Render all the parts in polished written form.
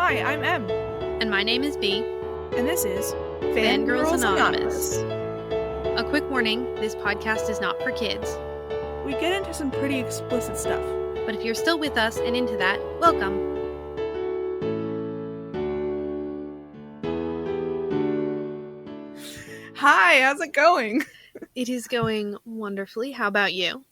Hi, I'm Em. And my name is Bea. And this is Fangirls Anonymous. A quick warning, this podcast is not for kids. We get into some pretty explicit stuff. But if you're still with us and into that, welcome. Hi, how's it going? It is going wonderfully. How about you?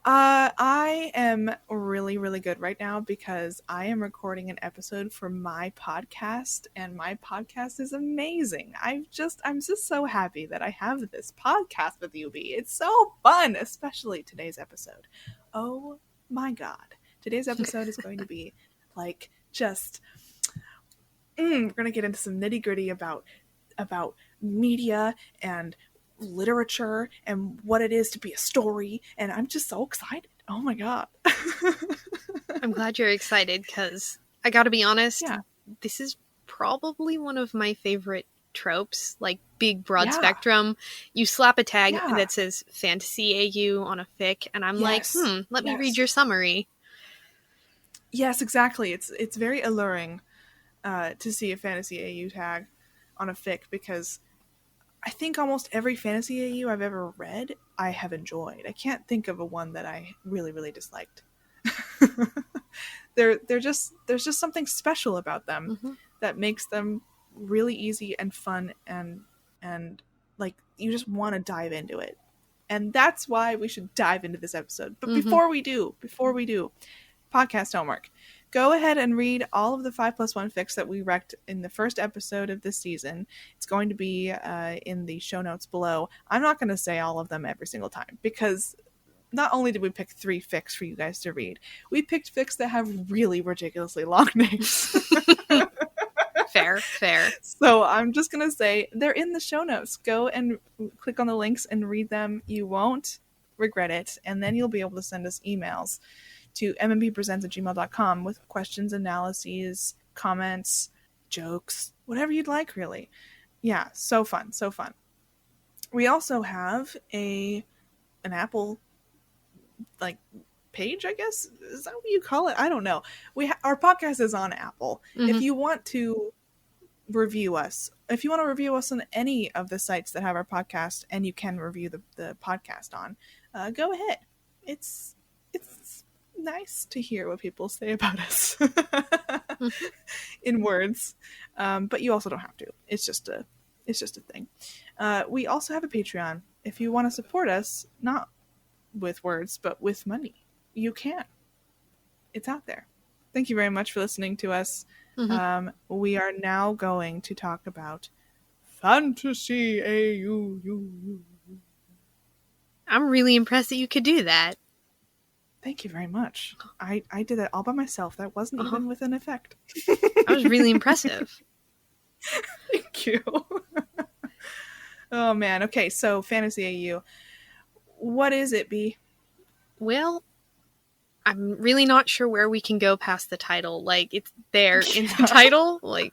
I am really, really good right now because I am recording an episode for my podcast, and my podcast is amazing. I'm just so happy that I have this podcast with you, Bea. It's so fun, especially today's episode. Oh my god. Today's episode is going to be like just we're going to get into some nitty-gritty about media and literature and what it is to be a story, and I'm just so excited. Oh my god. I'm glad you're excited because I gotta be honest, this is probably one of my favorite tropes, like big broad spectrum. You slap a tag that says Fantasy AU on a fic and I'm like, let me read your summary. Yes, exactly. It's very alluring to see a Fantasy AU tag on a fic because I think almost every Fantasy AU I've ever read, I have enjoyed. I can't think of a one that I really, really disliked. There's just something special about them that makes them really easy and fun and like you just want to dive into it. And that's why we should dive into this episode. But before we do, podcast homework. Go ahead and read all of the 5+1 fics that we recced in the first episode of this season. It's going to be in the show notes below. I'm not going to say all of them every single time because not only did we pick 3 fics for you guys to read, we picked fics that have really ridiculously long names. Fair. So I'm just going to say they're in the show notes. Go and click on the links and read them. You won't regret it. And then you'll be able to send us emails to mmbpresents@gmail.com with questions, analyses, comments, jokes, whatever you'd like, really. Yeah, so fun. We also have an Apple page, I guess. Is that what you call it? I don't know. Our podcast is on Apple. If you want to review us, on any of the sites that have our podcast, and you can review the podcast on, go ahead. It's nice to hear what people say about us in words, but you also don't have to. It's just a thing. We also have a Patreon. If you want to support us, not with words but with money, you can. It's out there. Thank you very much for listening to us. We are now going to talk about Fantasy AU. I'm really impressed that you could do that. Thank you very much. I did that all by myself. That wasn't even with an effect. That was really impressive. Thank you. Oh, man. Okay, so Fantasy AU. What is it, Bea? Well, I'm really not sure where we can go past the title. Like, it's there in the title. Like,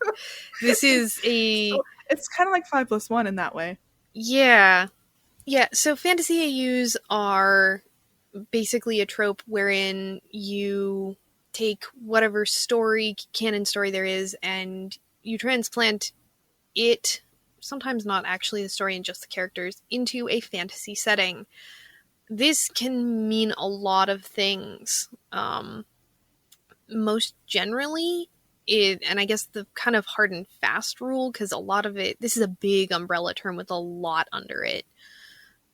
this is a... So it's kind of like 5+1 in that way. Yeah. Yeah, so Fantasy AUs are basically a trope wherein you take whatever canon story there is, and you transplant it, sometimes not actually the story and just the characters, into a fantasy setting. This can mean a lot of things. Most generally, and I guess the kind of hard and fast rule, because a lot of it, this is a big umbrella term with a lot under it.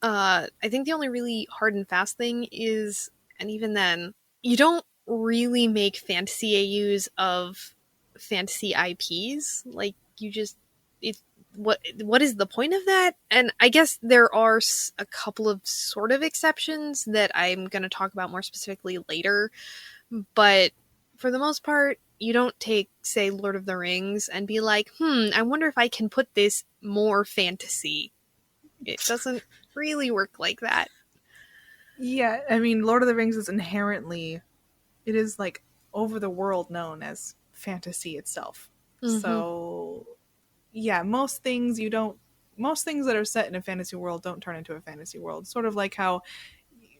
I think the only really hard and fast thing is, and even then, you don't really make fantasy AUs of fantasy IPs. Like, you just, what is the point of that? And I guess there are a couple of sort of exceptions that I'm going to talk about more specifically later, but for the most part, you don't take, say, Lord of the Rings and be like, I wonder if I can put this more fantasy. It doesn't really work like that. Yeah, I mean, Lord of the Rings is inherently, it is like over the world known as fantasy itself. So, yeah, most things that are set in a fantasy world don't turn into a fantasy world. Sort of like how,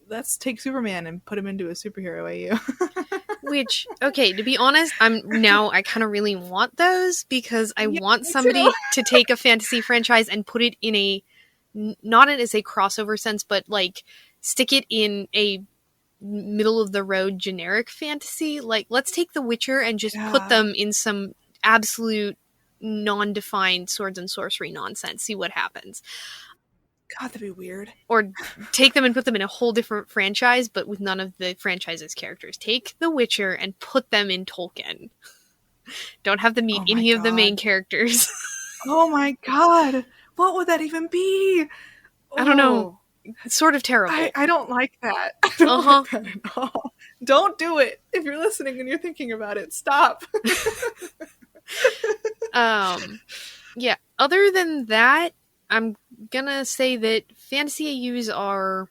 let's take Superman and put him into a superhero AU. Which, okay, to be honest, I kind of really want those because I want me somebody too. to take a fantasy franchise and put it in a, not as a crossover sense, but like stick it in a middle of the road generic fantasy. Like, let's take The Witcher and just put them in some absolute non-defined swords and sorcery nonsense. See what happens. God, that'd be weird. Or take them and put them in a whole different franchise, but with none of the franchise's characters. Take The Witcher and put them in Tolkien. Don't have them meet any of the main characters. Oh my god. What would that even be? I don't know. It's sort of terrible. I don't like that. I don't like that at all. Don't do it. If you're listening and you're thinking about it, stop. Yeah. Other than that, I'm gonna say that fantasy AUs are,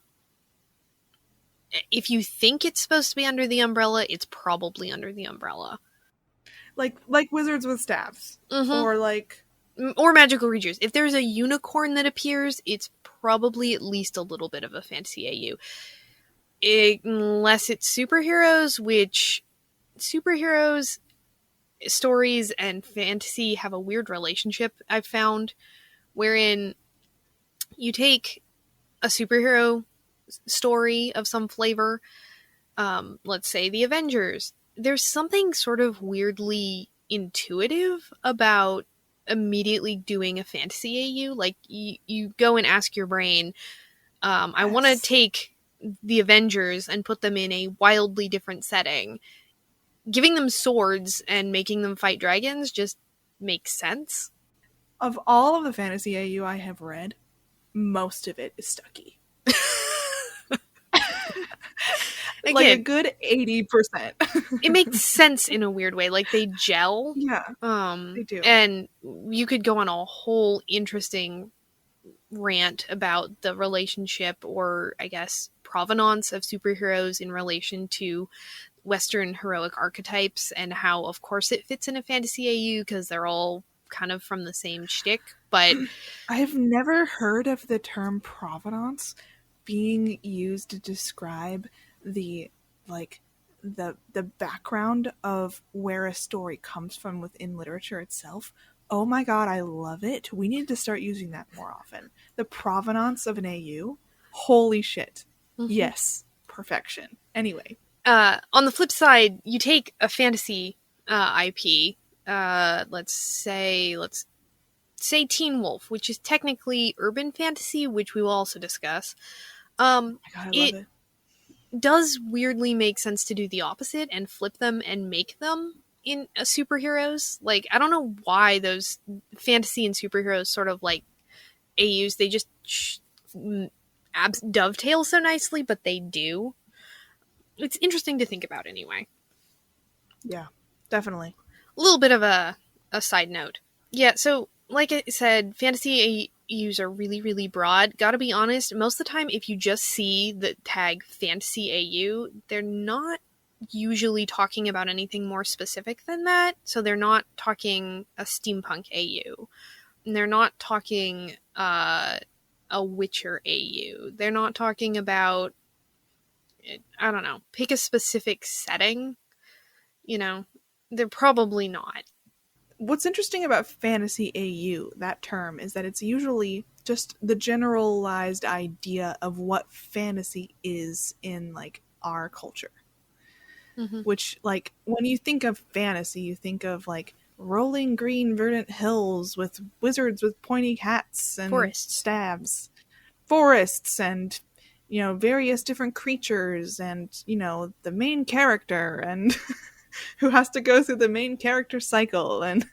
if you think it's supposed to be under the umbrella, it's probably under the umbrella. Like wizards with staffs. Or magical creatures. If there's a unicorn that appears, it's probably at least a little bit of a fantasy AU. Unless it's superheroes, which superheroes, stories, and fantasy have a weird relationship, I've found, wherein you take a superhero story of some flavor, let's say the Avengers, there's something sort of weirdly intuitive about immediately doing a fantasy AU. Like, you go and ask your brain, I want to take the Avengers and put them in a wildly different setting. Giving them swords and making them fight dragons just makes sense. Of all of the fantasy AU I have read, most of it is Stucky. Again, like a good 80%. It makes sense in a weird way. Like, they gel. Yeah, they do. And you could go on a whole interesting rant about the relationship, or I guess provenance, of superheroes in relation to Western heroic archetypes, and how, of course, it fits in a fantasy AU because they're all kind of from the same shtick. But I've never heard of the term provenance being used to describe the background of where a story comes from within literature itself. Oh my god, I love it. We need to start using that more often. The provenance of an AU. Holy shit. Mm-hmm. Yes. Perfection. Anyway. On the flip side, you take a fantasy IP, let's say Teen Wolf, which is technically urban fantasy, which we will also discuss. Oh my god, I love it. Does weirdly make sense to do the opposite and flip them and make them in superheroes. Like, I don't know why those fantasy and superheroes sort of like AUs, they just dovetail so nicely, but they do. It's interesting to think about anyway. Yeah, definitely. A little bit of a side note. Yeah, so like I said, fantasy AUs are really, really broad. Gotta be honest, most of the time if you just see the tag fantasy AU, they're not usually talking about anything more specific than that. So they're not talking a steampunk AU. And they're not talking a Witcher AU. They're not talking about, I don't know, pick a specific setting. You know, they're probably not. What's interesting about fantasy AU, that term, is that it's usually just the generalized idea of what fantasy is in, like, our culture. Mm-hmm. Which, like, when you think of fantasy, you think of, like, rolling green verdant hills with wizards with pointy hats and staves. Forests and, you know, various different creatures and, you know, the main character and who has to go through the main character cycle and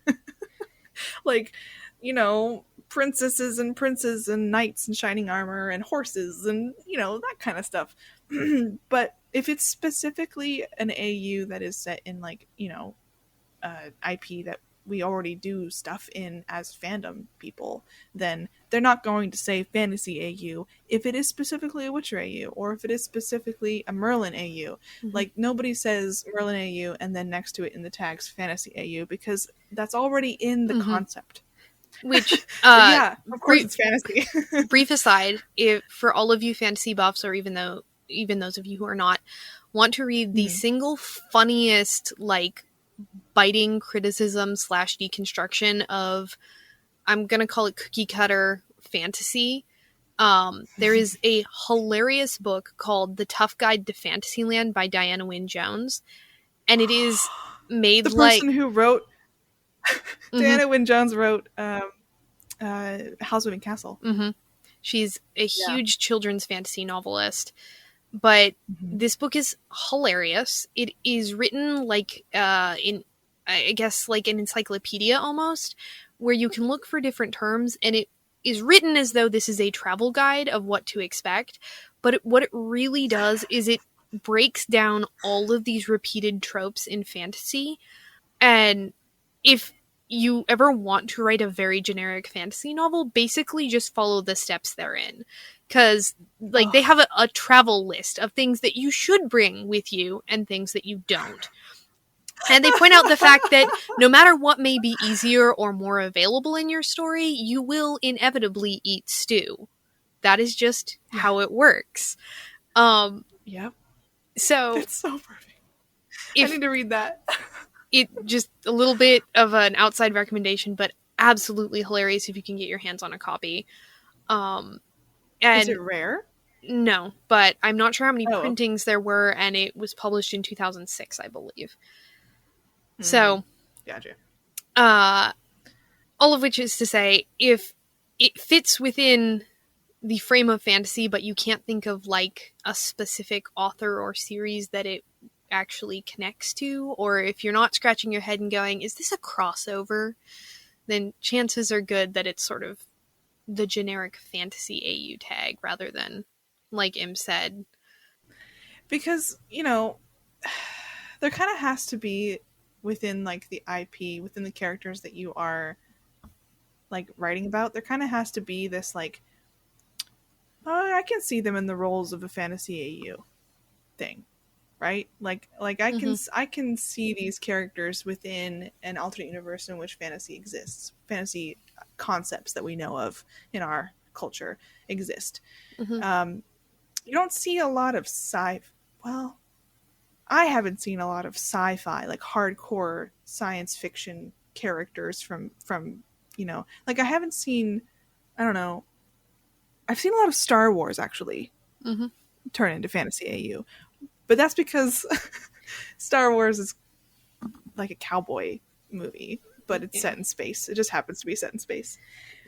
like, you know, princesses and princes and knights in shining armor and horses and, you know, that kind of stuff. But if it's specifically an AU that is set in, like, you know, IP that we already do stuff in as fandom people, then they're not going to say fantasy AU if it is specifically a Witcher AU or if it is specifically a Merlin AU. Mm-hmm. Like, nobody says Merlin AU and then next to it in the tags fantasy AU because that's already in the concept. Which, yeah, of course it's fantasy. Brief aside, if for all of you fantasy buffs, or even those of you who are not, want to read the single funniest, like, biting criticism / deconstruction of, I'm gonna call it cookie cutter fantasy, there is a hilarious book called The Tough Guide to Fantasyland by Diana Wynne Jones, and it is made the person who wrote Diana Wynne Jones wrote House Moving Castle. She's a huge children's fantasy novelist, but this book is hilarious. It is written like in, I guess, like an encyclopedia almost, where you can look for different terms, and it is written as though this is a travel guide of what to expect. But what it really does is it breaks down all of these repeated tropes in fantasy. And if you ever want to write a very generic fantasy novel, basically just follow the steps they're in. Because, like, they have a travel list of things that you should bring with you and things that you don't. And they point out the fact that no matter what may be easier or more available in your story, you will inevitably eat stew. That is just how it works. Yep. So it's so perfect. I need to read that. It just a little bit of an outside recommendation, but absolutely hilarious if you can get your hands on a copy. And is it rare? No, but I'm not sure how many printings there were, and it was published in 2006, I believe. So, gotcha. All of which is to say, if it fits within the frame of fantasy, but you can't think of like a specific author or series that it actually connects to, or if you're not scratching your head and going, is this a crossover? Then chances are good that it's sort of the generic fantasy AU tag rather than, like Im said. Because, you know, there kind of has to be within like the IP, within the characters that you are like writing about, there kind of has to be this like, oh, I can see them in the roles of a fantasy AU thing, right? Like I can see these characters within an alternate universe in which fantasy exists. Fantasy concepts that we know of in our culture exist. You don't see a lot of well, I haven't seen a lot of sci-fi, like hardcore science fiction characters from you know, like I haven't seen, I don't know, I've seen a lot of Star Wars actually turn into fantasy AU, but that's because Star Wars is like a cowboy movie, but it's set in space. It just happens to be set in space.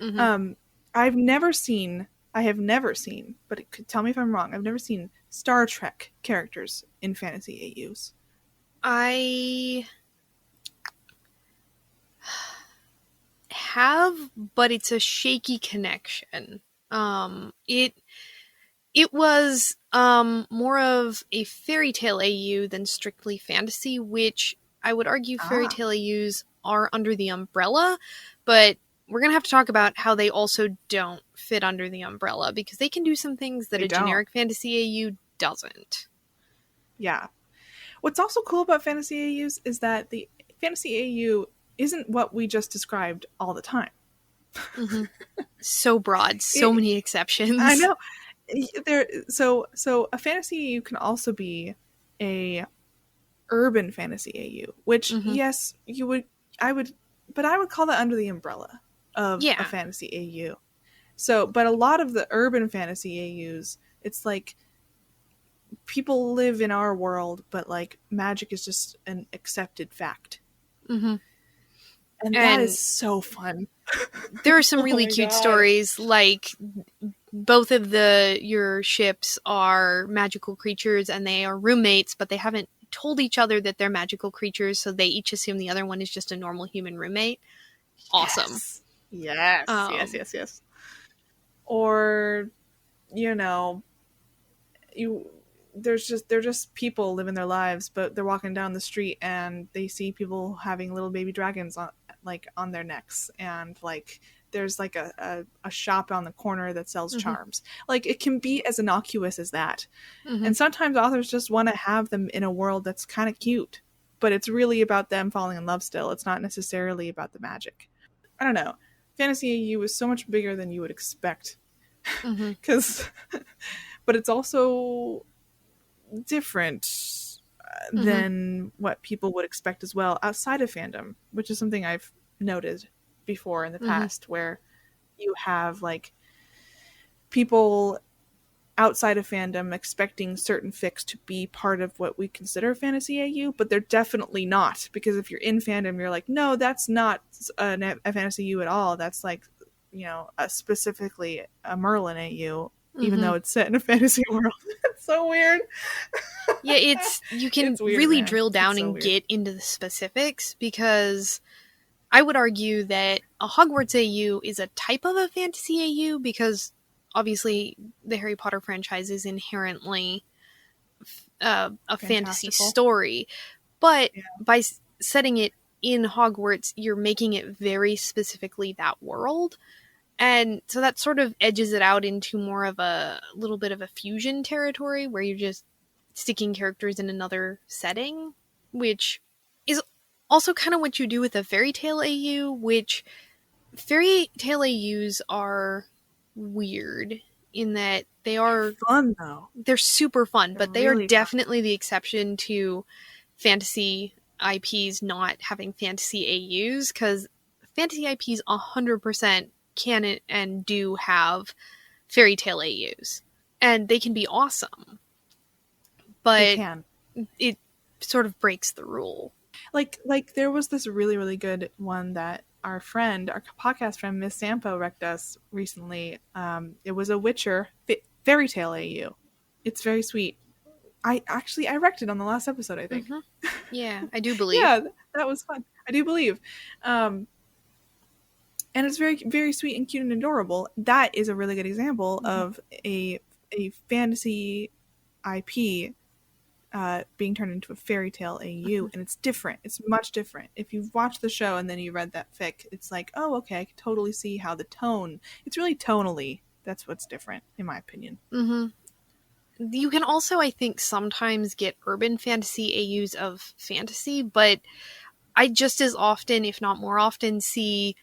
I have never seen, but it could tell me if I'm wrong, I've never seen Star Trek characters in fantasy AUs. I have, but it's a shaky connection. It was more of a fairy tale AU than strictly fantasy, which I would argue fairy tale AUs are under the umbrella, but we're going to have to talk about how they also don't fit under the umbrella, because they can do some things that generic fantasy AU doesn't. Yeah. What's also cool about fantasy AUs is that the fantasy AU isn't what we just described all the time. So broad, so many exceptions. I know. So a fantasy AU can also be a urban fantasy AU, which yes, I would call that under the umbrella of a fantasy AU. So, but a lot of the urban fantasy AUs, it's like people live in our world, but like magic is just an accepted fact. And that is so fun. There are some really cute stories, like both of your ships are magical creatures and they are roommates, but they haven't told each other that they're magical creatures, so they each assume the other one is just a normal human roommate. Awesome. Yes. Or, you know, they're just people living their lives, but they're walking down the street and they see people having little baby dragons on their necks, and like there's like a shop on the corner that sells charms. Like it can be as innocuous as that. And sometimes authors just want to have them in a world that's kind of cute, but it's really about them falling in love still. It's not necessarily about the magic. I don't know. Fantasy AU is so much bigger than you would expect. But it's also different than what people would expect as well outside of fandom, which is something I've noted before in the past, where you have like people outside of fandom expecting certain fics to be part of what we consider fantasy AU, but they're definitely not, because if you're in fandom, you're like, no, that's not a fantasy AU at all. That's like, you know, specifically a Merlin AU, even though it's set in a fantasy world. It's so weird. Yeah, you can It's weird, really man. drill down It's so and weird. get into the specifics, because I would argue that a Hogwarts AU is a type of a fantasy AU, because obviously the Harry Potter franchise is inherently a fantasy story, but by setting it in Hogwarts, you're making it very specifically that world. And so that sort of edges it out into more of a little bit of a fusion territory, where you're just sticking characters in another setting, which is also kind of what you do with a fairy tale AU, which fairy tale AUs are weird in that they're fun, though. They're super fun, but they really are definitely the exception to fantasy IPs not having fantasy AUs, because fantasy IPs 100% can and do have fairy tale AUs, and they can be awesome, but it sort of breaks the rule. Like there was this really, really good one that our podcast friend Miss Sampo wrecked us recently. It was a Witcher fairy tale AU. It's very sweet. I wrecked it on the last episode, I think. Yeah, I do believe. Yeah, that was fun. I do believe. And it's very, very sweet and cute and adorable. That is a really good example of a fantasy IP being turned into a fairy tale AU, and it's different. It's much different. If you've watched the show and then you read that fic, it's like, oh, okay, I can totally see how the tone. It's really tonally. That's what's different, in my opinion. You can also, I think, sometimes get urban fantasy AUs of fantasy, but I just as often, if not more often, see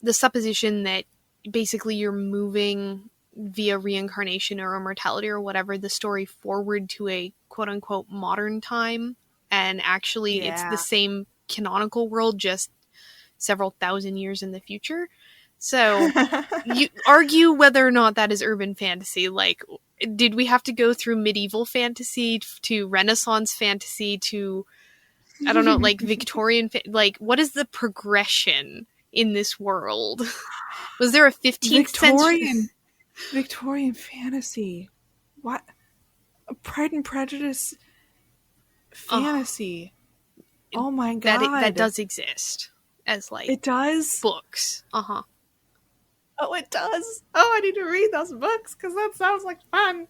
the supposition that basically you're moving via reincarnation or immortality or whatever the story forward to a quote-unquote modern time, and actually it's the same canonical world, just several thousand years in the future. So you argue whether or not that is urban fantasy. Like, did we have to go through medieval fantasy to Renaissance fantasy to, I don't know, like Victorian, like what is the progression in this world? Was there a 15th century Victorian fantasy? What? Pride and Prejudice fantasy? Oh my god! That does exist as like it does books. Oh, it does. Oh, I need to read those books because that sounds like fun.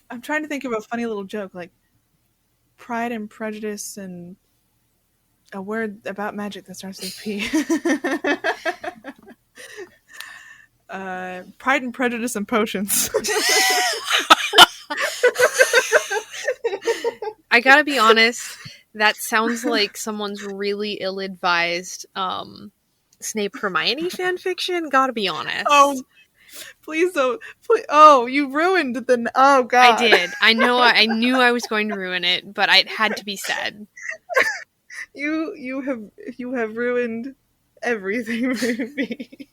I'm trying to think of a funny little joke, like Pride and Prejudice and a word about magic that starts with P. Pride and Prejudice and Potions. I gotta be honest, that sounds like someone's really ill-advised Snape Hermione fanfiction. Gotta be honest. Oh, please don't. Please. Oh, you ruined the. Oh god. I did. I know. I knew I was going to ruin it, but it had to be said. You have ruined everything for me.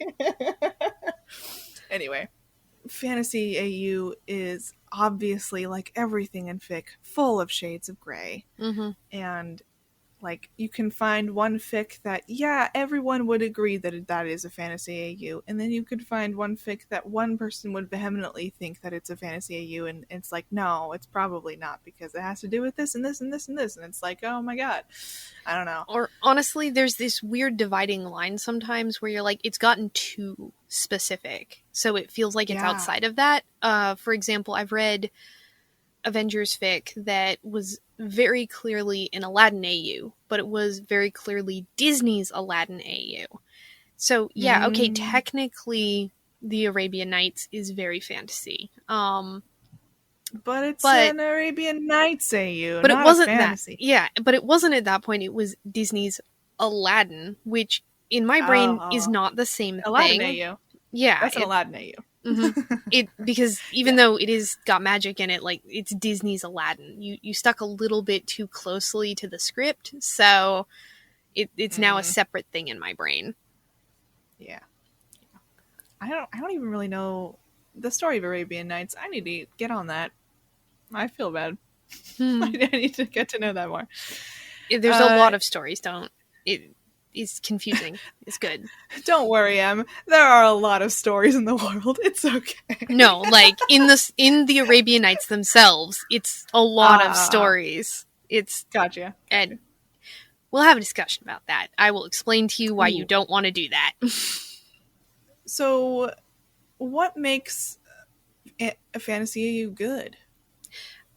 Anyway, fantasy AU is obviously, like everything in fic, full of shades of gray. And like you can find one fic that everyone would agree that is a fantasy AU, and then you could find one fic that one person would vehemently think that it's a fantasy AU, and it's like, no, it's probably not, because it has to do with this and this and this and this, and it's like, oh my god, I don't know. Or honestly, there's this weird dividing line sometimes where you're like, it's gotten too specific, so it feels like it's outside of that. For example, I've read Avengers fic that was very clearly an Aladdin AU, but it was very clearly Disney's Aladdin AU. So yeah, okay, technically the Arabian Nights is very fantasy. But it's an Arabian Nights AU, but not it wasn't fantasy. that. Yeah, but it wasn't at that point. It was Disney's Aladdin, which in my brain is not the same Aladdin thing. AU. Yeah, That's an Aladdin AU. Because even though it is got magic in it, like it's Disney's Aladdin, you stuck a little bit too closely to the script, so it's now a separate thing in my brain. Yeah. I don't even really know the story of Arabian Nights. I need to get on that. I feel bad. I need to get to know that more. There's a lot of stories. It's confusing. It's good. Don't worry, Em. There are a lot of stories in the world. It's okay. No, like in the Arabian Nights themselves, it's a lot of stories. It's gotcha. And we'll have a discussion about that. I will explain to you why you don't want to do that. So, what makes a fantasy AU good?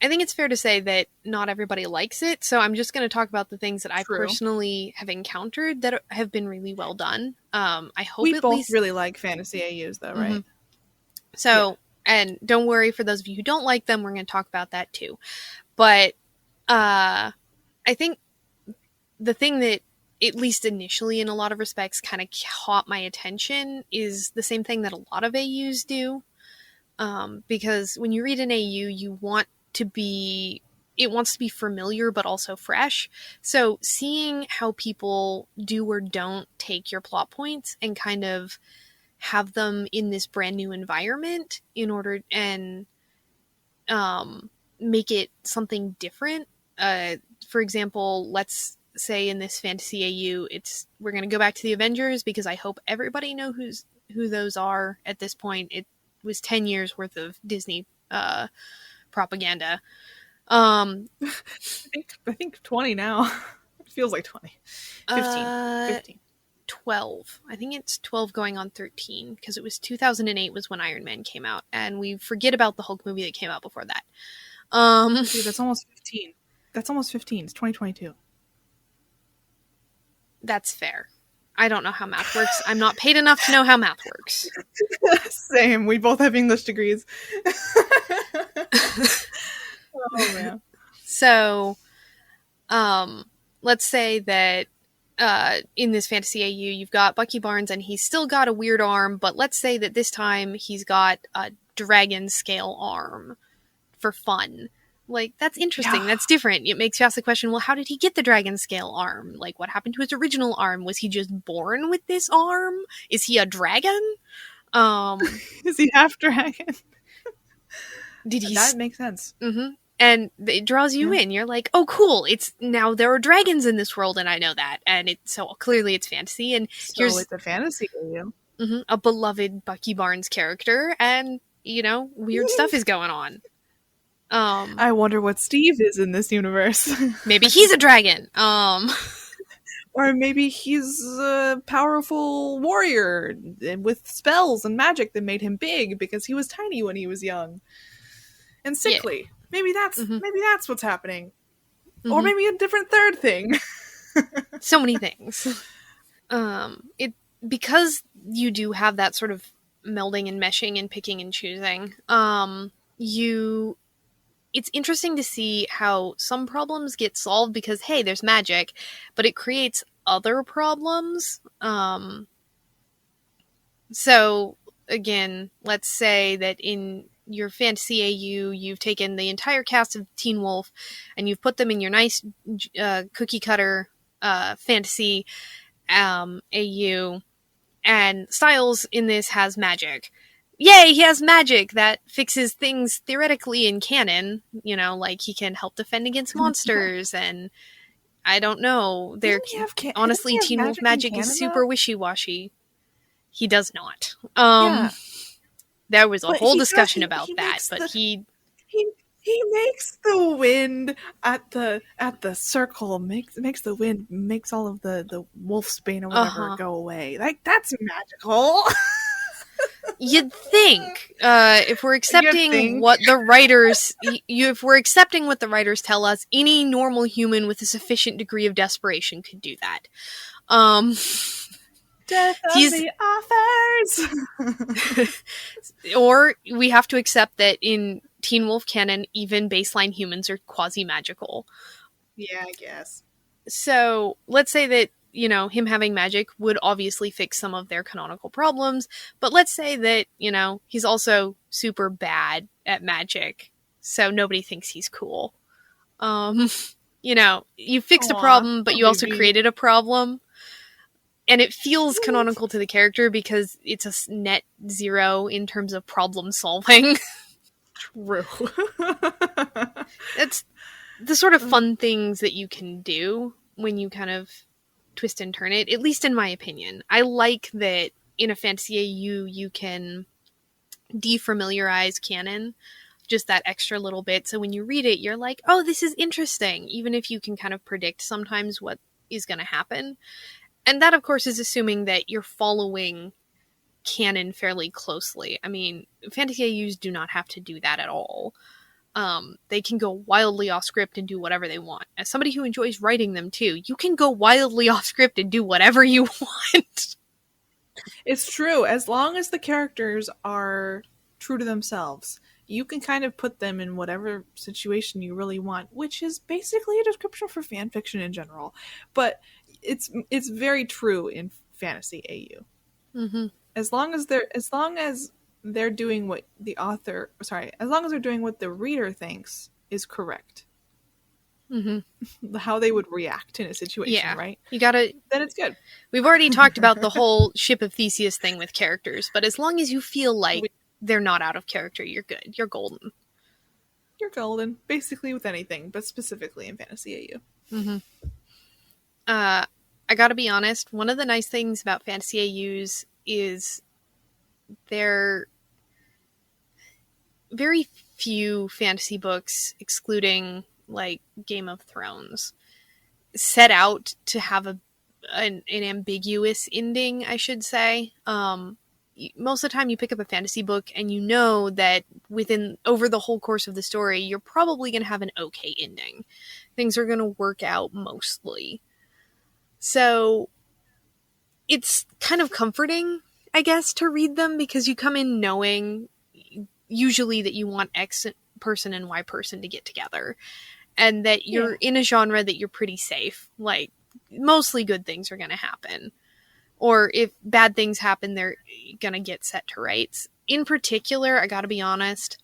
I think it's fair to say that not everybody likes it, so I'm just going to talk about the things that I personally have encountered that have been really well done. I hope we at both least really like fantasy AUs, though, right? So, and don't worry, for those of you who don't like them, we're going to talk about that too. But I think the thing that, at least initially in a lot of respects, kind of caught my attention is the same thing that a lot of AUs do. Because when you read an AU, it wants to be familiar but also fresh. So seeing how people do or don't take your plot points and kind of have them in this brand new environment in order and make it something different. For example, let's say in this fantasy AU, we're going to go back to the Avengers because I hope everybody knows who those are at this point. It was 10 years worth of Disney propaganda. I think 20 now. It feels like 20. 15. 12. I think it's 12 going on 13 because it was 2008 was when Iron Man came out, and we forget about the Hulk movie that came out before that. Dude, that's almost 15. That's almost 15. It's 2022. That's fair. I don't know how math works. I'm not paid enough to know how math works. Same. We both have English degrees. Oh, man. So, let's say that in this fantasy AU, you've got Bucky Barnes, and he's still got a weird arm, but let's say that this time he's got a dragon scale arm for fun. Like, that's interesting. Yeah. That's different. It makes you ask the question, well, how did he get the dragon scale arm? Like, what happened to his original arm? Was he just born with this arm? Is he a dragon? Is he half dragon? That makes sense. Mm-hmm. And it draws you in. You're like, oh, cool. Now there are dragons in this world, and I know that. And so clearly it's fantasy. And here's it's a fantasy AU. A beloved Bucky Barnes character, and, weird stuff is going on. I wonder what Steve is in this universe. Maybe he's a dragon. Or maybe he's a powerful warrior with spells and magic that made him big because he was tiny when he was young and sickly. Yeah. Maybe that's what's happening. Or maybe a different third thing. So many things. Because you do have that sort of melding and meshing and picking and choosing, it's interesting to see how some problems get solved because, hey, there's magic, but it creates other problems. So, again, let's say that in your fantasy AU, you've taken the entire cast of Teen Wolf and you've put them in your nice cookie-cutter fantasy AU, and Styles in this has magic. Yay, he has magic that fixes things theoretically in canon. Like he can help defend against monsters, and I don't know. Honestly, Teen Wolf magic is super wishy-washy. He does not. There was a whole discussion about that, but he makes the wind at the circle makes the wind makes all of the wolf's bane or whatever go away. Like, that's magical. You'd think, if we're accepting what the writers, if we're accepting what the writers tell us, any normal human with a sufficient degree of desperation could do that. Death of the authors. Or we have to accept that in Teen Wolf canon, even baseline humans are quasi-magical. Yeah, I guess. So let's say that you know, him having magic would obviously fix some of their canonical problems, but let's say that, you know, he's also super bad at magic, so nobody thinks he's cool. You know, you fixed a problem, but you also created a problem. And it feels canonical to the character because it's a net zero in terms of problem solving. True. It's the sort of fun things that you can do when you kind of twist and turn it, at least in my opinion. I like that in a fantasy AU you can defamiliarize canon just that extra little bit. So when you read it, you're like, oh, this is interesting, even if you can kind of predict sometimes what is going to happen. And that, of course, is assuming that you're following canon fairly closely. I mean, fantasy AUs do not have to do that at all. They can go wildly off script and do whatever they want. As somebody who enjoys writing them too, you can go wildly off script and do whatever you want. It's true. As long as the characters are true to themselves, you can kind of put them in whatever situation you really want, which is basically a description for fan fiction in general. But it's very true in fantasy AU. Mm-hmm. As long as they're doing what as long as they're doing what the reader thinks is correct. Mm-hmm. How they would react in a situation, right? Then it's good. We've already talked about the whole Ship of Theseus thing with characters, but as long as you feel like they're not out of character, you're good. You're golden. You're golden, basically with anything, but specifically in fantasy AU. Mm-hmm. I gotta be honest, one of the nice things about fantasy AUs is they're very few fantasy books, excluding like Game of Thrones, set out to have an ambiguous ending, I should say. Most of the time you pick up a fantasy book and you know that over the whole course of the story, you're probably going to have an okay ending. Things are going to work out mostly. So it's kind of comforting, I guess, to read them because you come in knowing usually that you want X person and Y person to get together and that you're in a genre that you're pretty safe. Like, mostly good things are going to happen. Or if bad things happen, they're going to get set to rights. In particular, I gotta be honest,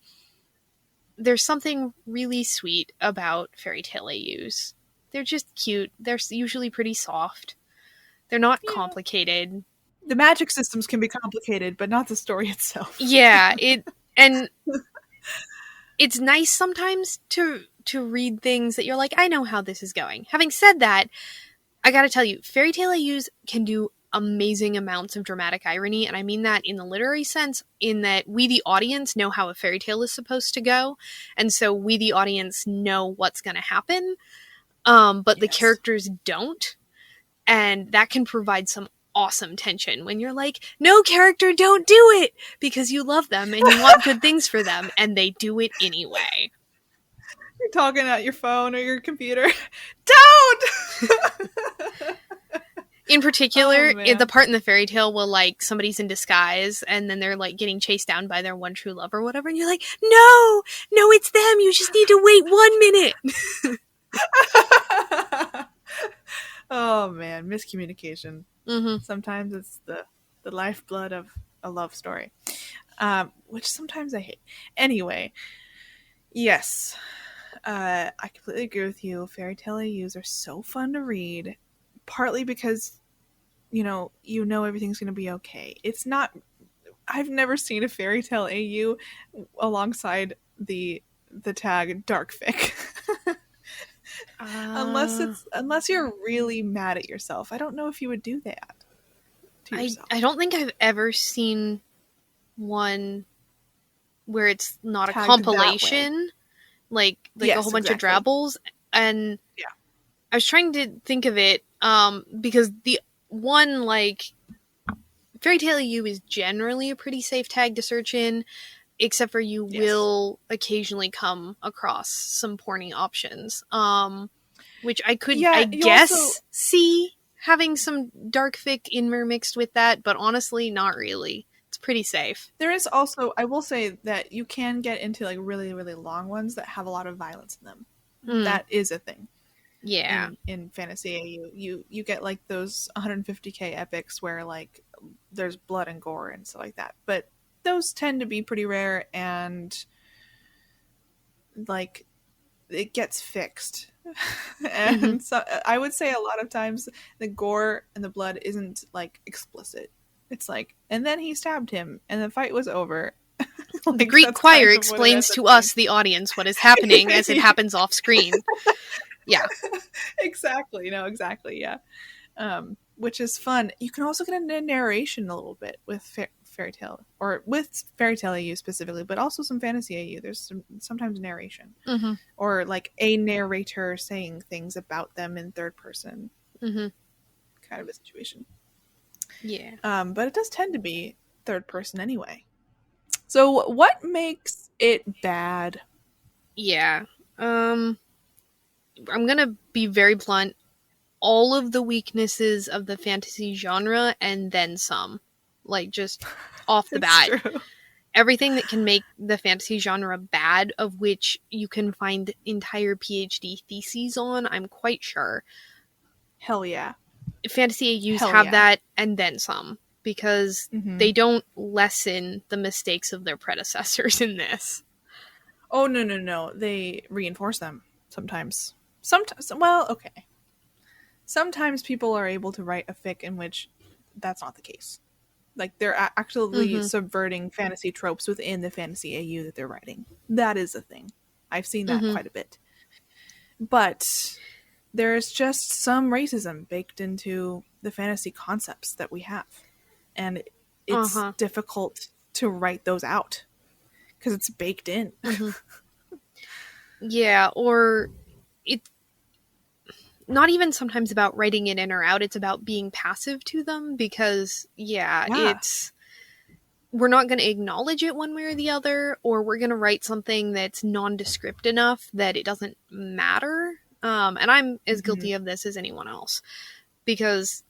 there's something really sweet about fairy tale AUs. They're just cute. They're usually pretty soft. They're not complicated. The magic systems can be complicated, but not the story itself. Yeah, and it's nice sometimes to read things that you're like, I know how this is going. Having said that, I gotta tell you, fairy tale AUs can do amazing amounts of dramatic irony, and I mean that in the literary sense, in that we the audience know how a fairy tale is supposed to go, and so we the audience know what's going to happen, but the characters don't, and that can provide some awesome tension when you're like, no, character, don't do it, because you love them and you want good things for them, and they do it anyway. You're talking at your phone or your computer. Don't! In particular, the part in the fairy tale where, like, somebody's in disguise and then they're, like, getting chased down by their one true love or whatever, and you're like, no, it's them, you just need to wait 1 minute. Oh, man, miscommunication. Mm-hmm. Sometimes it's the lifeblood of a love story, which sometimes I hate. Anyway, yes, I completely agree with you. Fairy tale AUs are so fun to read, partly because you know everything's going to be okay. It's not. I've never seen a fairy tale AU alongside the tag dark fic. Unless you're really mad at yourself. I don't know if you would do that to yourself. I don't think I've ever seen one where it's not tagged a compilation, like yes, a whole bunch of drabbles. And I was trying to think of it because the one, like, Fairy Tale AU is generally a pretty safe tag to search in, except for you will occasionally come across some porny options, which I could, I guess, also see having some dark fic intermixed with that, but honestly, not really. It's pretty safe. There is also, I will say that you can get into, like, really, really long ones that have a lot of violence in them. That is a thing. Yeah. in fantasy AU. You get like those 150k epics where like there's blood and gore and stuff like that, but those tend to be pretty rare, and like it gets fixed. And so I would say a lot of times the gore and the blood isn't like explicit. It's like, and then he stabbed him and the fight was over. The Like, Greek that's choir kind of what it explains ends up to being. us, the audience, what is happening as it happens off screen. Yeah. Exactly. No, exactly. Yeah. Which is fun. You can also get into narration a little bit with fairy tale, or with fairy tale AU specifically, but also some fantasy AU. There's sometimes narration, or like a narrator saying things about them in third person, kind of a situation. Yeah. But it does tend to be third person anyway. So what makes it bad? Yeah. I'm gonna be very blunt. All of the weaknesses of the fantasy genre and then some. Like, just off the bat. True. Everything that can make the fantasy genre bad, of which you can find entire PhD theses on, I'm quite sure. Hell yeah. Fantasy AUs have that and then some, because they don't lessen the mistakes of their predecessors in this. Oh, no. They reinforce them sometimes. Sometimes, well, okay. Sometimes people are able to write a fic in which that's not the case. Like, they're actually subverting fantasy tropes within the fantasy AU that they're writing. That is a thing. I've seen that quite a bit. But there's just some racism baked into the fantasy concepts that we have. And it's difficult to write those out because it's baked in. Yeah, or it's not even sometimes about writing it in or out. It's about being passive to them, because it's, we're not going to acknowledge it one way or the other, or we're going to write something that's nondescript enough that it doesn't matter. And I'm as guilty of this as anyone else, because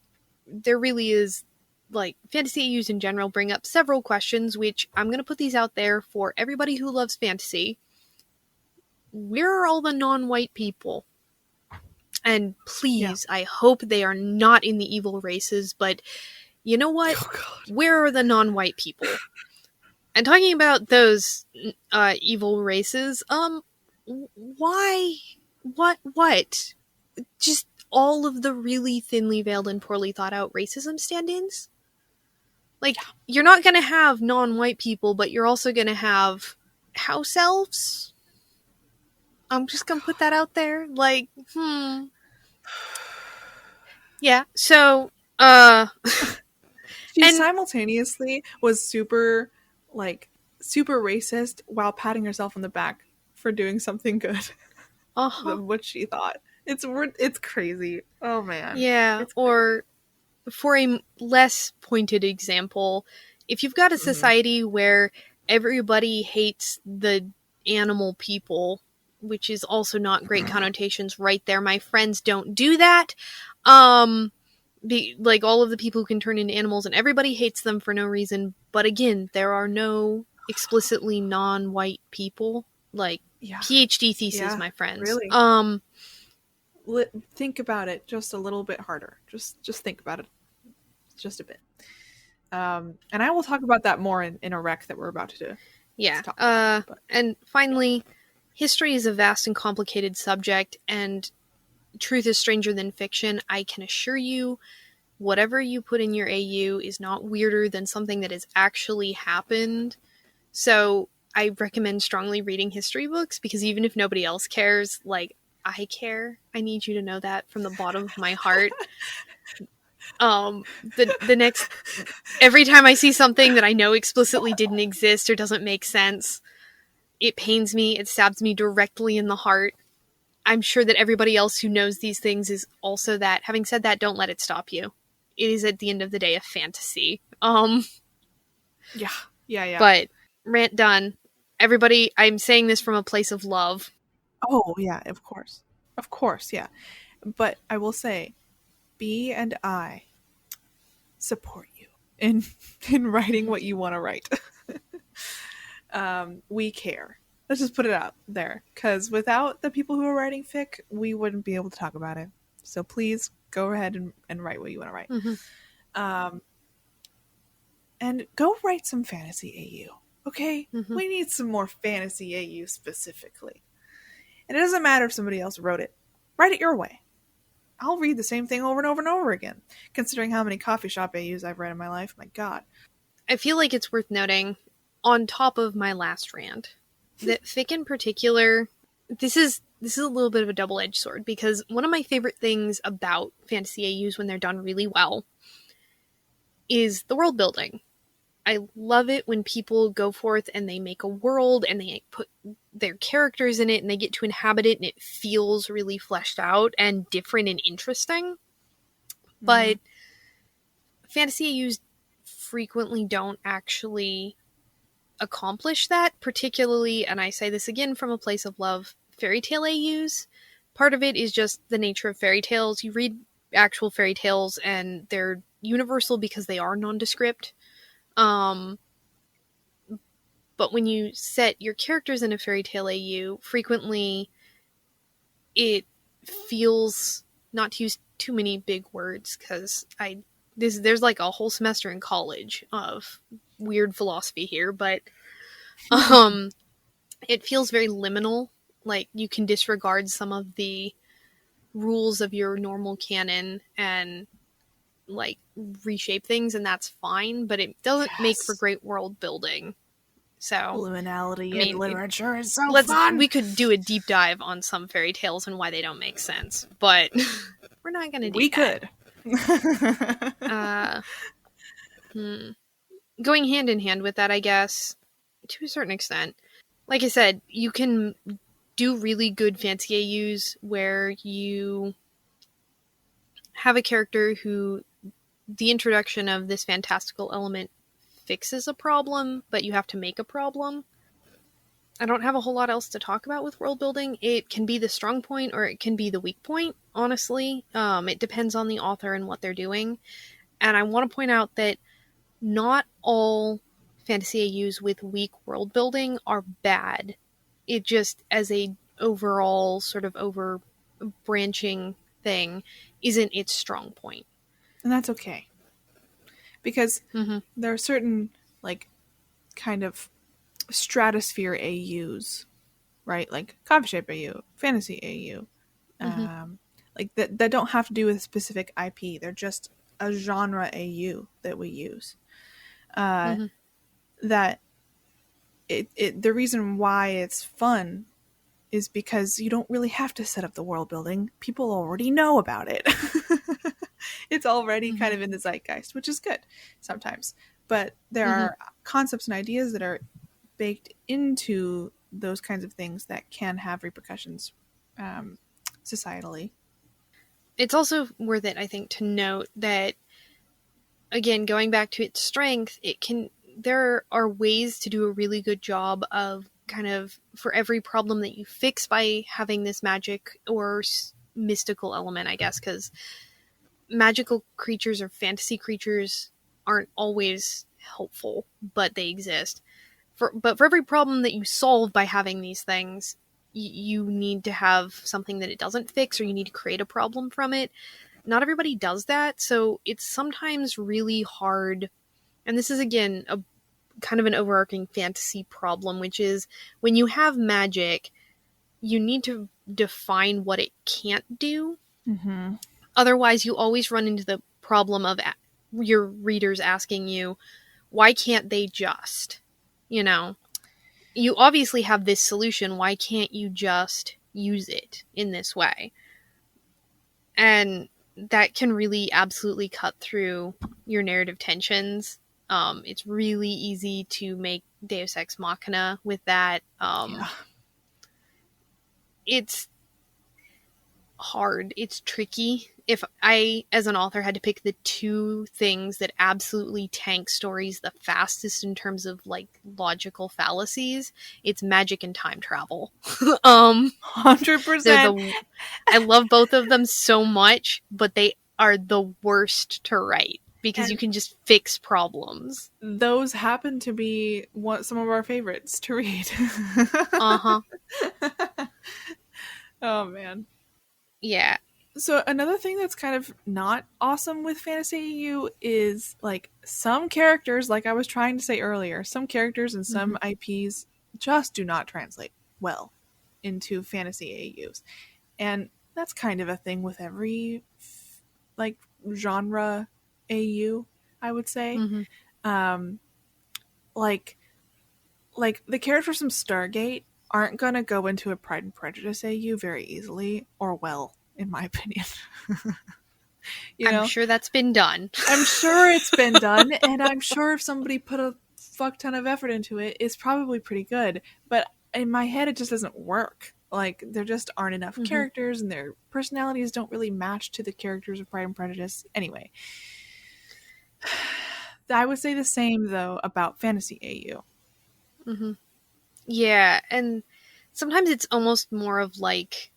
there really is, like, fantasy AUs in general bring up several questions, which I'm going to put these out there for everybody who loves fantasy. Where are all the non-white people? And please, I hope they are not in the evil races, but you know what? Where are the non-white people? And talking about those evil races, why? What? Just all of the really thinly veiled and poorly thought out racism stand-ins? Like, you're not gonna have non-white people, but you're also gonna have house elves? I'm just gonna put that out there. Like, Yeah, so, She simultaneously was super racist while patting herself on the back for doing something good. What she thought. It's crazy. Oh, man. Yeah, or for a less pointed example, if you've got a society where everybody hates the animal people, which is also not great connotations right there. My friends, don't do that. Like, all of the people who can turn into animals, and everybody hates them for no reason. But again, there are no explicitly non-white people. Like, PhD thesis, my friends. Really? Think about it just a little bit harder. Just think about it just a bit. And I will talk about that more in a rec that we're about to do. Yeah. And finally, history is a vast and complicated subject, and truth is stranger than fiction. I can assure you, whatever you put in your AU is not weirder than something that has actually happened. So I recommend strongly reading history books, because even if nobody else cares, like, I care. I need you to know that from the bottom of my heart. The next, every time I see something that I know explicitly didn't exist or doesn't make sense, it pains me. It stabs me directly in the heart. I'm sure that everybody else who knows these things is also that. Having said that, don't let it stop you. It is, at the end of the day, a fantasy. Yeah. But rant done. Everybody, I'm saying this from a place of love. Oh, yeah, of course, yeah. But I will say, Bea and I support you in writing what you want to write. We care. Let's just put it out there, because without the people who are writing fic, we wouldn't be able to talk about it. So please go ahead and write what you want to write. And go write some fantasy AU. Okay? We need some more fantasy AU specifically. And it doesn't matter if somebody else wrote it. Write it your way. I'll read the same thing over and over and over again, considering how many coffee shop AUs I've read in my life. My God. I feel like it's worth noting, on top of my last rant, that fic in particular, this is a little bit of a double-edged sword, because one of my favorite things about fantasy AUs when they're done really well is the world building. I love it when people go forth and they make a world and they put their characters in it and they get to inhabit it and it feels really fleshed out and different and interesting. But fantasy AUs frequently don't actually accomplish that, particularly, and I say this again from a place of love, fairy tale AUs. Part of it is just the nature of fairy tales. You read actual fairy tales and they're universal because they are nondescript. But when you set your characters in a fairy tale AU, frequently it feels, not to use too many big words, because there's like a whole semester in college of weird philosophy here, but it feels very liminal. Like you can disregard some of the rules of your normal canon and like reshape things, and that's fine, but it doesn't make for great world building. So liminality in literature is so fun. We could do a deep dive on some fairy tales and why they don't make sense, but we're not going to do that. We could. Going hand in hand with that, I guess, to a certain extent. Like I said, you can do really good fancy AUs where you have a character who the introduction of this fantastical element fixes a problem, but you have to make a problem. I don't have a whole lot else to talk about with world building. It can be the strong point or it can be the weak point, honestly. It depends on the author and what they're doing. And I want to point out that not all fantasy AUs with weak world building are bad. It just, as a overall sort of over-branching thing, isn't its strong point. And that's okay. Because there are certain, like, kind of stratosphere AUs, right? Like coffee shop AU, fantasy AU, like that don't have to do with a specific IP. They're just a genre AU that we use. That the reason why it's fun is because you don't really have to set up the world building. People already know about it. It's already kind of in the zeitgeist, which is good sometimes. But there are concepts and ideas that are baked into those kinds of things that can have repercussions societally. It's also worth it, I think, to note that, again, going back to its strength, there are ways to do a really good job of kind of, for every problem that you fix by having this magic or mystical element, I guess, because magical creatures or fantasy creatures aren't always helpful, but they exist. But for every problem that you solve by having these things, you need to have something that it doesn't fix, or you need to create a problem from it. Not everybody does that, so it's sometimes really hard. And this is, again, a kind of an overarching fantasy problem, which is when you have magic, you need to define what it can't do. Otherwise, you always run into the problem of your readers asking you, why can't they just? You know, you obviously have this solution. Why can't you just use it in this way? And that can really absolutely cut through your narrative tensions. It's really easy to make Deus Ex Machina with that. It's hard. It's tricky. If I, as an author, had to pick the two things that absolutely tank stories the fastest in terms of, like, logical fallacies, it's magic and time travel. 100%. I love both of them so much, but they are the worst to write. because you can just fix problems. Those happen to be some of our favorites to read. Uh-huh. Oh, man. Yeah. So another thing that's kind of not awesome with Fantasy AU is, like, some characters, like I was trying to say earlier, some characters and some IPs just do not translate well into Fantasy AUs. And that's kind of a thing with every, like, genre AU, I would say. Like the characters from Stargate aren't going to go into a Pride and Prejudice AU very easily or well, in my opinion. I'm sure that's been done. I'm sure it's been done, and I'm sure if somebody put a fuck ton of effort into it, it's probably pretty good. But in my head, it just doesn't work. Like, there just aren't enough characters, and their personalities don't really match to the characters of Pride and Prejudice. Anyway, I would say the same, though, about Fantasy AU. Yeah, and sometimes it's almost more of, like,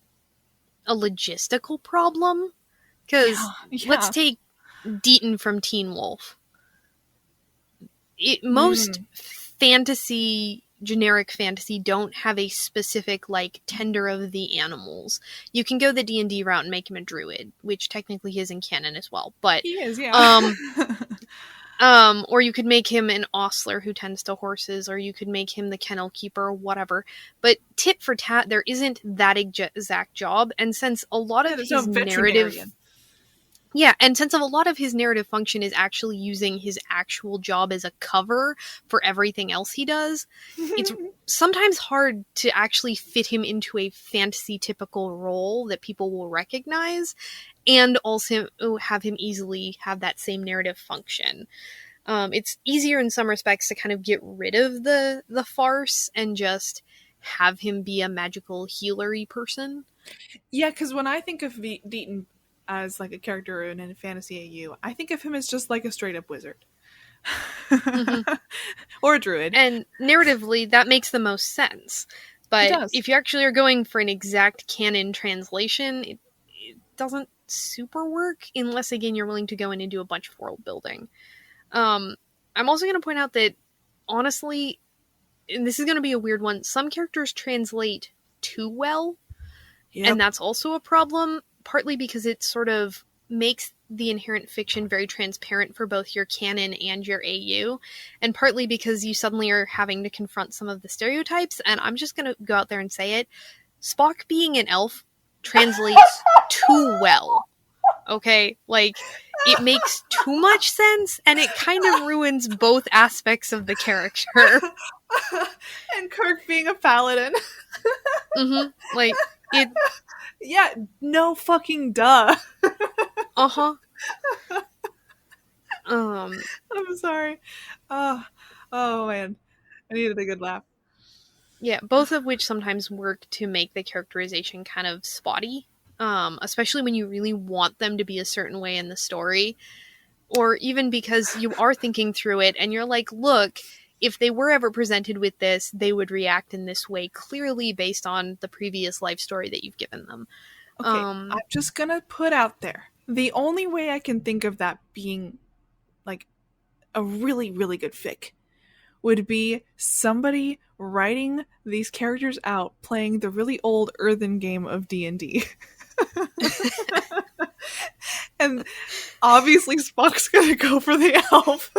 a logistical problem. Because let's take Deaton from Teen Wolf. Most generic fantasy don't have a specific, like, tender of the animals. You can go the D&D route and make him a druid, which technically he is in canon as well. But he is, yeah. Or you could make him an ostler who tends to horses, or you could make him the kennel keeper, or whatever. But tit for tat, there isn't that exact job, and since a lot of his narrative... Yeah, and since a lot of his narrative function is actually using his actual job as a cover for everything else he does, it's sometimes hard to actually fit him into a fantasy typical role that people will recognize, and also have him easily have that same narrative function. It's easier in some respects to kind of get rid of the farce and just have him be a magical healery person. Yeah, because when I think of Deaton as, like, a character in a Fantasy AU, I think of him as just, like, a straight up wizard. Or a druid. And narratively, that makes the most sense. But if you actually are going for an exact canon translation, it doesn't super work, unless, again, you're willing to go in and do a bunch of world building. I'm also going to point out that, honestly, and this is going to be a weird one, some characters translate too well, and that's also a problem. Partly because it sort of makes the inherent fiction very transparent for both your canon and your AU, and partly because you suddenly are having to confront some of the stereotypes, and I'm just going to go out there and say it. Spock being an elf translates too well. Okay? Like, it makes too much sense, and it kind of ruins both aspects of the character. And Kirk being a paladin. Like, it... Yeah, no fucking duh. I'm sorry. Oh man. I needed a good laugh. Yeah, both of which sometimes work to make the characterization kind of spotty. Especially when you really want them to be a certain way in the story. Or even because you are thinking through it and you're like, look, if they were ever presented with this, they would react in this way, clearly based on the previous life story that you've given them. Okay, I'm just gonna put out there, the only way I can think of that being, like, a really, really good fic would be somebody writing these characters out playing the really old earthen game of D&D. And obviously Spock's gonna go for the elf.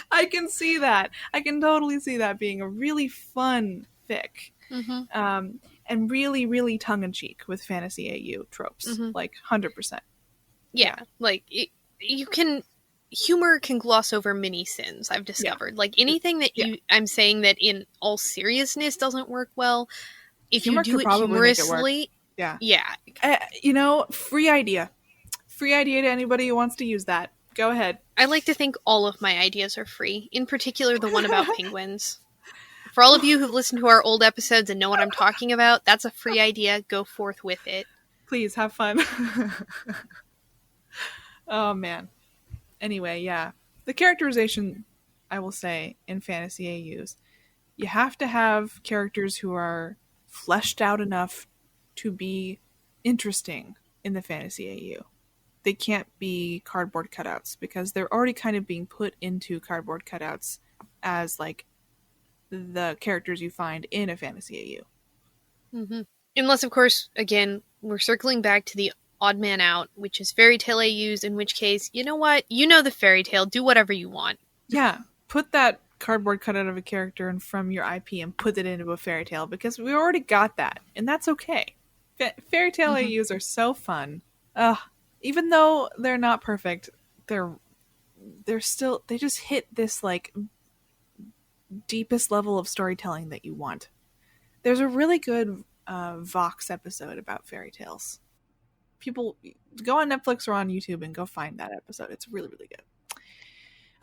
I can see that. I can totally see that being a really fun fic. And really, really tongue-in-cheek with Fantasy AU tropes. Like, 100%. Yeah. Like, humor can gloss over many sins, I've discovered. Like, anything that I'm saying that in all seriousness doesn't work well, if humor you do it humorously... Yeah. Free idea. Free idea to anybody who wants to use that. Go ahead. I like to think all of my ideas are free. In particular, the one about penguins. For all of you who've listened to our old episodes and know what I'm talking about, that's a free idea. Go forth with it. Please, have fun. Oh, man. Anyway, yeah. The characterization, I will say, in Fantasy AUs, you have to have characters who are fleshed out enough to be interesting in the Fantasy AU. they can't be cardboard cutouts because they're already kind of being put into cardboard cutouts as like the characters you find in a fantasy AU. Mm-hmm. Unless, of course, again, we're circling back to the odd man out, which is fairy tale AUs, in which case, you know what? You know the fairy tale. Do whatever you want. Yeah, put that cardboard cutout of a character and from your IP and put it into a fairy tale because we already got that, and that's okay. Fairy tale AUs are so fun. Even though they're not perfect, they're still, they just hit this like deepest level of storytelling that you want. There's a really good Vox episode about fairy tales. People go on Netflix or on YouTube and go find that episode. It's really, really good.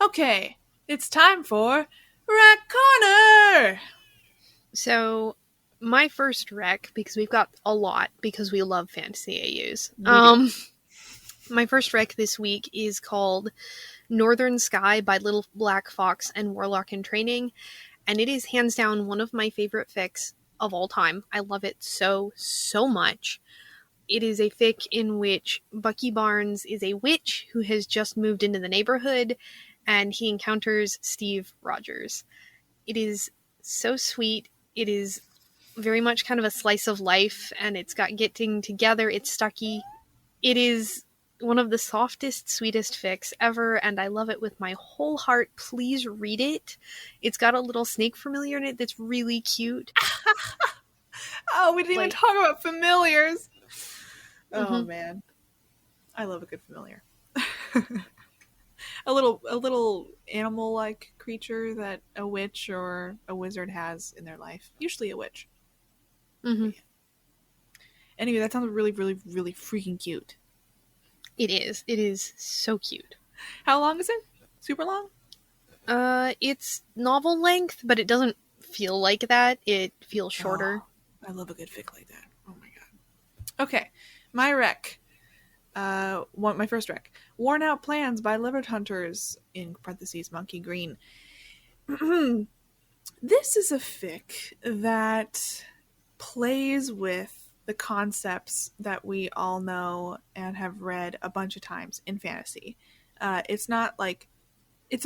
Okay, it's time for Rec Corner! So, my first rec, because we've got a lot, because we love fantasy AUs. My first rec this week is called Northern Sky by Little Black Fox and Warlock in Training, and it is hands down one of my favorite fics of all time. I love it so, so much. It is a fic in which Bucky Barnes is a witch who has just moved into the neighborhood, and he encounters Steve Rogers. It is so sweet. It is very much kind of a slice of life, and it's got getting together. It's Stucky. It is one of the softest, sweetest fics ever, and I love it with my whole heart. Please read it. It's got a little snake familiar in it that's really cute. Oh, we didn't even talk about familiars. Oh man, I love a good familiar. a little animal-like creature that a witch or a wizard has in their life. Usually a witch. Mm-hmm. Anyway, that sounds really, really, really freaking cute. It is. It is so cute. How long is it? Super long? It's novel length, but it doesn't feel like that. It feels shorter. Oh, I love a good fic like that. Oh my god. Okay, my rec. My first rec. Worn Out Plans by Livered Hunters, in parentheses, Monkey Green. This is a fic that plays with the concepts that we all know and have read a bunch of times in fantasy. It's not like it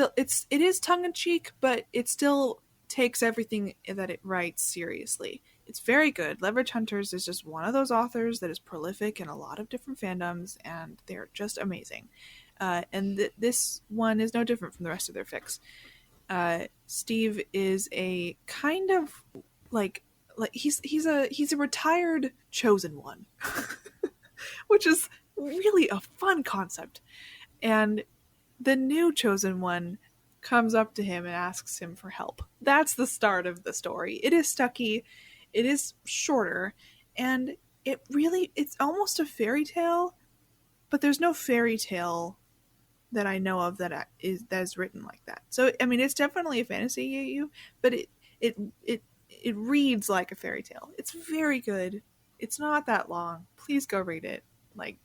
is tongue-in-cheek, but it still takes everything that it writes seriously. It's very good. Leverage Hunters is just one of those authors that is prolific in a lot of different fandoms, and they're just amazing. And this one is no different from the rest of their fics. Steve is a kind of like he's a retired chosen one, which is really a fun concept. And the new chosen one comes up to him and asks him for help. That's the start of the story. It is Stucky, it is shorter, and it's almost a fairy tale, but there's no fairy tale that I know of that is written like that. So I mean, it's definitely a fantasy AU, but it reads like a fairy tale. It's very good. It's not that long. Please go read it. Like,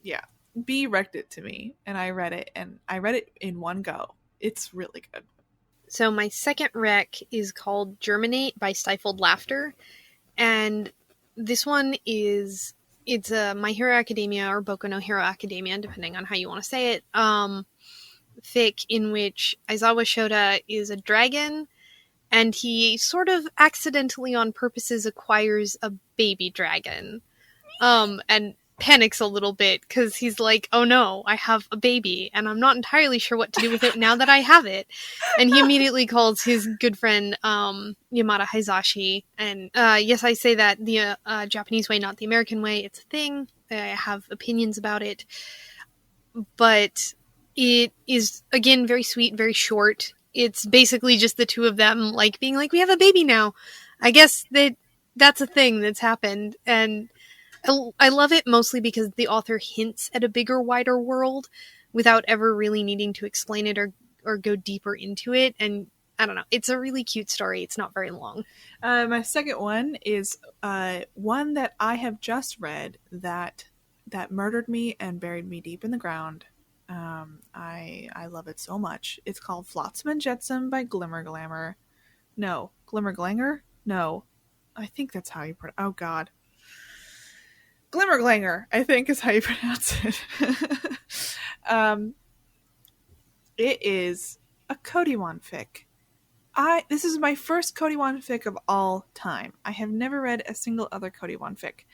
yeah. Bea recced it to me, and I read it in one go. It's really good. So my second rec is called Germinate by Stifled Laughter, and this one it's a My Hero Academia or Boku no Hero Academia, depending on how you want to say it, fic in which Aizawa Shota is a dragon, and he sort of accidentally on purposes acquires a baby dragon, and panics a little bit because he's like, oh no, I have a baby and I'm not entirely sure what to do with it now that I have it. And he immediately calls his good friend Yamada Hizashi, and yes, I say that the Japanese way, not the American way. It's a thing. I have opinions about it, but it is again very sweet, very short. It's basically just the two of them like being like, we have a baby now. I guess that's a thing that's happened, and I love it mostly because the author hints at a bigger, wider world without ever really needing to explain it or go deeper into it. And I don't know. It's a really cute story. It's not very long. My second one is one that I have just read that murdered me and buried me deep in the ground. I love it so much. It's called Flotsam and Jetsam by Glimmerglanger. No. Glimmerglanger? No. I think that's how you put it. Oh, God. Glimmerglanger, I think is how you pronounce it. It is a Kodiwan fic. This is my first Kodiwan fic of all time. I have never read a single other Kodiwan fic.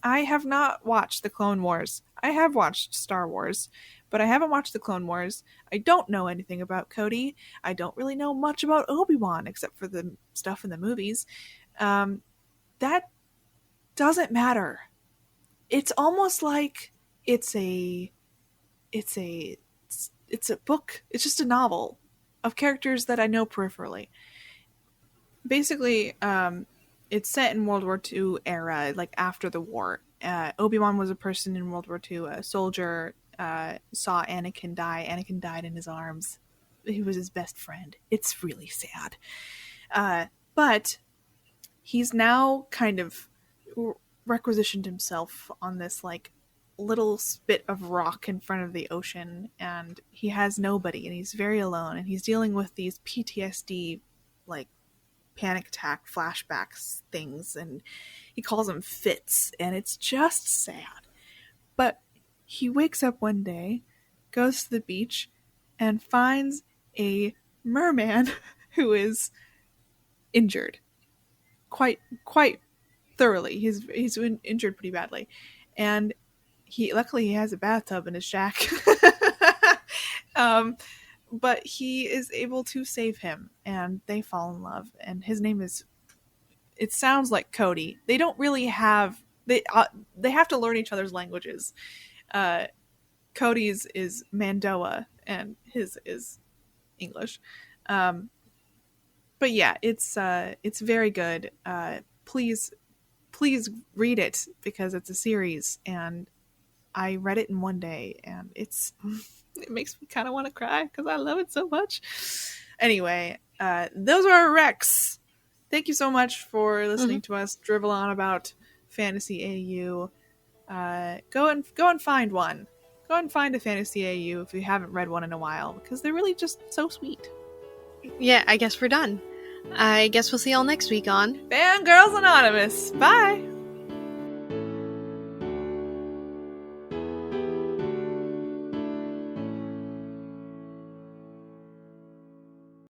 I have not watched the Clone Wars. I have watched Star Wars, but I haven't watched the Clone Wars. I don't know anything about Cody. I don't really know much about Obi-Wan except for the stuff in the movies. That doesn't matter. It's almost like it's a book. It's just a novel of characters that I know peripherally. Basically, it's set in World War II era, like after the war. Obi-Wan was a person in World War II, a soldier, saw Anakin die. Anakin died in his arms. He was his best friend. It's really sad. But he's now kind of requisitioned himself on this like little spit of rock in front of the ocean, and he has nobody, and he's very alone, and he's dealing with these PTSD, like panic attack flashbacks things, and he calls them fits, and it's just sad. But he wakes up one day, goes to the beach, and finds a merman who is injured quite thoroughly. He's been injured pretty badly, and luckily he has a bathtub in his shack. But he is able to save him, and they fall in love, and his name is, it sounds like Cody. They don't really have, they have to learn each other's languages. Cody's is Mandoa and his is English. But yeah, it's very good. Please read it, because it's a series, and I read it in one day, and it makes me kind of want to cry because I love it so much. Anyway, those are our recs. Thank you so much for listening to us drivel on about Fantasy AU. Go and find one. Go and find a Fantasy AU if you haven't read one in a while, because they're really just so sweet. Yeah, I guess we're done. I guess we'll see y'all next week on Fangirls Anonymous. Bye!